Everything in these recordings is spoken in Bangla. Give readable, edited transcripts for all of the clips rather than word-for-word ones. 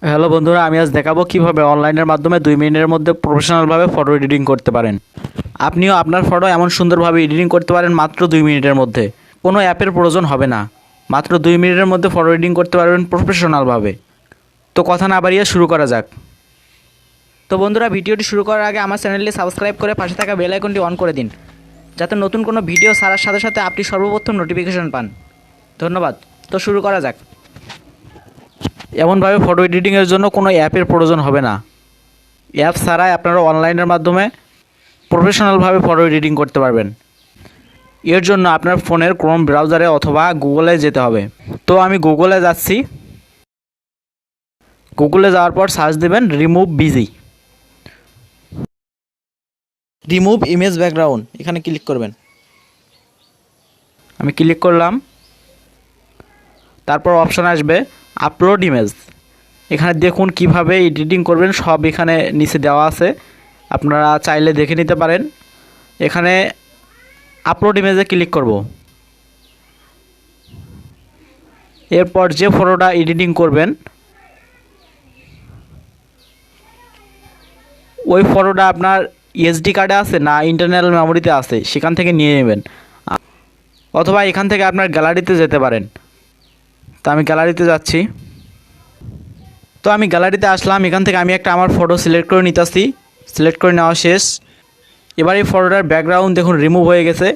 হ্যালো বন্ধুরা, আমি আজ দেখাবো কিভাবে অনলাইনের মাধ্যমে 2 মিনিটের মধ্যে প্রফেশনালভাবে ফটো এডিটিং করতে পারেন। আপনিও আপনার ফটো এমন সুন্দরভাবে এডিটিং করতে পারেন মাত্র 2 মিনিটের মধ্যে। কোনো অ্যাপের প্রয়োজন হবে না, মাত্র 2 মিনিটের মধ্যে ফটো এডিটিং করতে পারবেন প্রফেশনালভাবে। তো কথা না বাড়িয়ে শুরু করা যাক। তো বন্ধুরা, ভিডিওটি শুরু করার আগে আমার চ্যানেলটি সাবস্ক্রাইব করে পাশে থাকা বেল আইকনটি অন করে দিন, যাতে নতুন কোনো ভিডিও ছাড়ার সাথে সাথে আপনি সর্বপ্রথম নোটিফিকেশন পান। ধন্যবাদ। তো শুরু করা যাক। এমনভাবে ফটো এডিটিংয়ের জন্য কোনো অ্যাপের প্রয়োজন হবে না। অ্যাপ ছাড়াই আপনারা অনলাইনের মাধ্যমে প্রফেশনালভাবে ফটো এডিটিং করতে পারবেন। এর জন্য আপনার ফোনের ক্রোম ব্রাউজারে অথবা গুগলে যেতে হবে। তো আমি গুগলে যাচ্ছি। গুগলে যাওয়ার পর সার্চ দেবেন রিমুভ ইমেজ ব্যাকগ্রাউন্ড, এখানে ক্লিক করবেন। আমি ক্লিক করলাম। তারপর অপশন আসবে আপলোড ইমেজ। এখানে দেখুন কিভাবে এডিটিং করবেন, সব এখানে নিচে দেওয়া আছে, আপনারা চাইলে দেখে নিতে পারেন। এখানে আপলোড ইমেজে ক্লিক করব। এরপর যে ফটোটা এডিটিং করবেন ওই ফটোটা আপনার এসডি কার্ডে আছে না ইন্টারনাল মেমোরিতে আছে, সেখান থেকে নিয়ে নেবেন, অথবা এখান থেকে আপনার গ্যালারিতে যেতে পারেন। তো আমি গ্যালারিতে যাচ্ছি। তো আমি গ্যালারিতে আসলাম। এখান থেকে আমি একটা আমার ফটো সিলেক্ট করে নিতেছি। সিলেক্ট করে নেওয়া শেষ। এবার এই ফটোটার ব্যাকগ্রাউন্ড দেখুন রিমুভ হয়ে গেছে,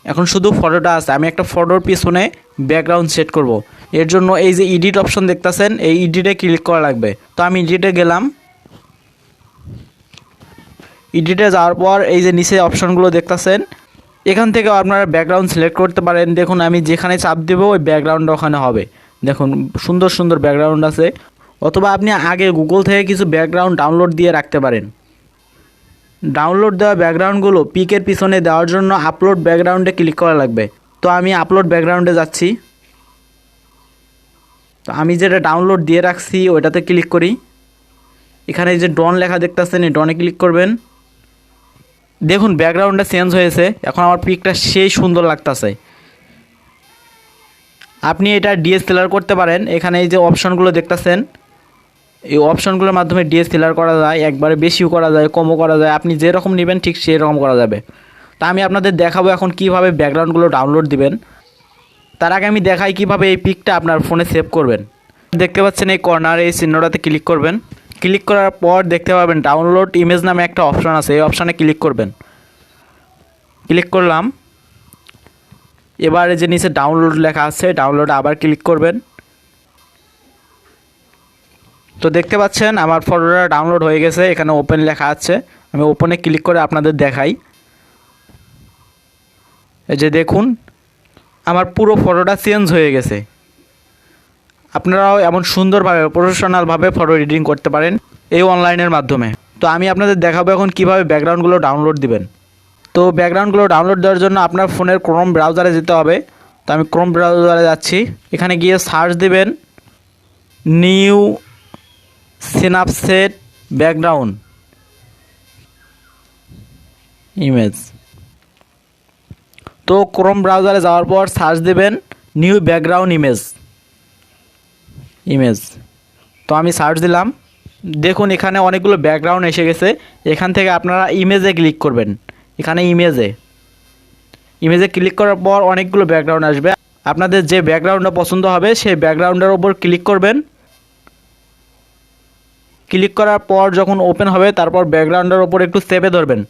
এখন শুধু ফটোটা আছে। আমি একটা ফটোর পিছনে ব্যাকগ্রাউন্ড সেট করব। এর জন্য এই যে এডিট অপশন দেখতেছেন, এই এডিটে ক্লিক করা লাগবে। তো আমি এডিটে গেলাম। এডিটে যাওয়ার পর এই যে নিচে অপশনগুলো দেখতেছেন, এখান থেকে আপনারা ব্যাকগ্রাউন্ড সিলেক্ট করতে পারেন। দেখুন আমি যেখানে চাপ দেব ওই ব্যাকগ্রাউন্ড ওখানে হবে। দেখুন সুন্দর সুন্দর ব্যাকগ্রাউন্ড আছে। অথবা আপনি আগে গুগল থেকে কিছু ব্যাকগ্রাউন্ড ডাউনলোড দিয়ে রাখতে পারেন। ডাউনলোড দেওয়া ব্যাকগ্রাউন্ডগুলো পিকের পিছনে দেওয়ার জন্য আপলোড ব্যাকগ্রাউন্ডে ক্লিক করা লাগবে। তো আমি আপলোড ব্যাকগ্রাউন্ডে যাচ্ছি। তো আমি যেটা ডাউনলোড দিয়ে রাখছি ওইটাতে ক্লিক করি। এখানে এই যে ডন লেখা দেখতেছেন, এই ডনে ক্লিক করবেন। দেখুন ব্যাকগ্রাউন্ডটা চেঞ্জ হয়েছে, এখন আমার পিকটা সেই সুন্দর লাগতেছে। আপনি এটা ডিএসএলআর করতে পারেন। এখানে এই যে অপশনগুলো দেখতেছেন, এই অপশনগুলোর মাধ্যমে ডিএসএলআর করা যায়, একবারে বেশিও করা যায়, কমও করা যায়। আপনি যেরকম নেবেন ঠিক সেই রকম করা যাবে। তা আমি আপনাদের দেখাবো এখন কিভাবে ব্যাকগ্রাউন্ডগুলো ডাউনলোড দিবেন। তার আগে আমি দেখাই কিভাবে এই পিকটা আপনার ফোনে সেভ করবেন। দেখতে পাচ্ছেন এই কর্নারে এই চিহ্নটাতে ক্লিক করবেন। ক্লিক করার পর দেখতে পাবেন ডাউনলোড ইমেজ নামে একটা অপশন আছে, এই অপশানে ক্লিক করবেন। ক্লিক করলাম। এবারে যে নিচে ডাউনলোড লেখা আছে, ডাউনলোড আবার ক্লিক করবেন। তো দেখতে পাচ্ছেন আমার ফটোটা ডাউনলোড হয়ে গেছে, এখানে ওপেন লেখা আছে। আমি ওপেনে ক্লিক করে আপনাদের দেখাই। এই যে দেখুন আমার পুরো ফটোটা চেঞ্জ হয়ে গেছে। আপনারাও এমন সুন্দরভাবে প্রফেশনালভাবে ফটো এডিটিং করতে পারেন এই অনলাইনের মাধ্যমে। তো আমি আপনাদের দেখাবো এখন কিভাবে ব্যাকগ্রাউন্ডগুলো ডাউনলোড দিবেন। তো ব্যাকগ্রাউন্ডগুলো ডাউনলোড দেওয়ার জন্য আপনার ফোনের ক্রোম ব্রাউজারে যেতে হবে। তো আমি ক্রোম ব্রাউজারে যাচ্ছি। এখানে গিয়ে সার্চ দেবেন নিউ স্ন্যাপচ্যাট ব্যাকগ্রাউন্ড ইমেজ। তো ক্রোম ব্রাউজারে যাওয়ার পর সার্চ দেবেন নিউ ব্যাকগ্রাউন্ড ইমেজ। তো আমি সার্চ দিলাম। দেখুন এখানে অনেকগুলো ব্যাকগ্রাউন্ড এসে গেছে। এখান থেকে আপনারা ইমেজে ক্লিক করবেন। এখানে ইমেজে ক্লিক করার পর অনেকগুলো ব্যাকগ্রাউন্ড আসবে। আপনাদের যে ব্যাকগ্রাউন্ডটা পছন্দ হবে সেই ব্যাকগ্রাউন্ডের ওপর ক্লিক করবেন। ক্লিক করার পর যখন ওপেন হবে তারপর ব্যাকগ্রাউন্ডের ওপর একটু চেপে ধরবেন।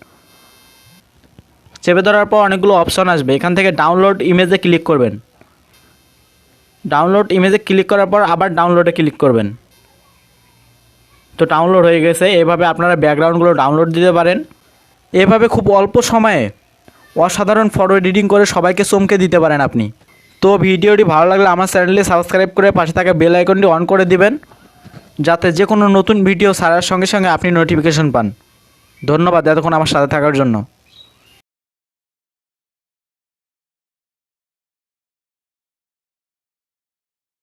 চেপে ধরার পর অনেকগুলো অপশন আসবে, এখান থেকে ডাউনলোড ইমেজে ক্লিক করবেন। ডাউনলোড ইমেজে ক্লিক করার পর আবার ডাউনলোডে ক্লিক করবেন। তো ডাউনলোড হয়ে গেছে। এভাবে আপনারা ব্যাকগ্রাউন্ডগুলো ডাউনলোড দিতে পারেন। এভাবে খুব অল্প সময়ে অসাধারণ ফটো এডিটিং করে সবাইকে চমকে দিতে পারেন আপনি। তো ভিডিওটি ভালো লাগলে আমার চ্যানেলটি সাবস্ক্রাইব করে পাশে থাকা বেল আইকনটি অন করে দিবেন, যাতে যে কোনো নতুন ভিডিও ছাড়ার সঙ্গে সঙ্গে আপনি নোটিফিকেশন পান। ধন্যবাদ এতক্ষণ আমার সাথে থাকার জন্য।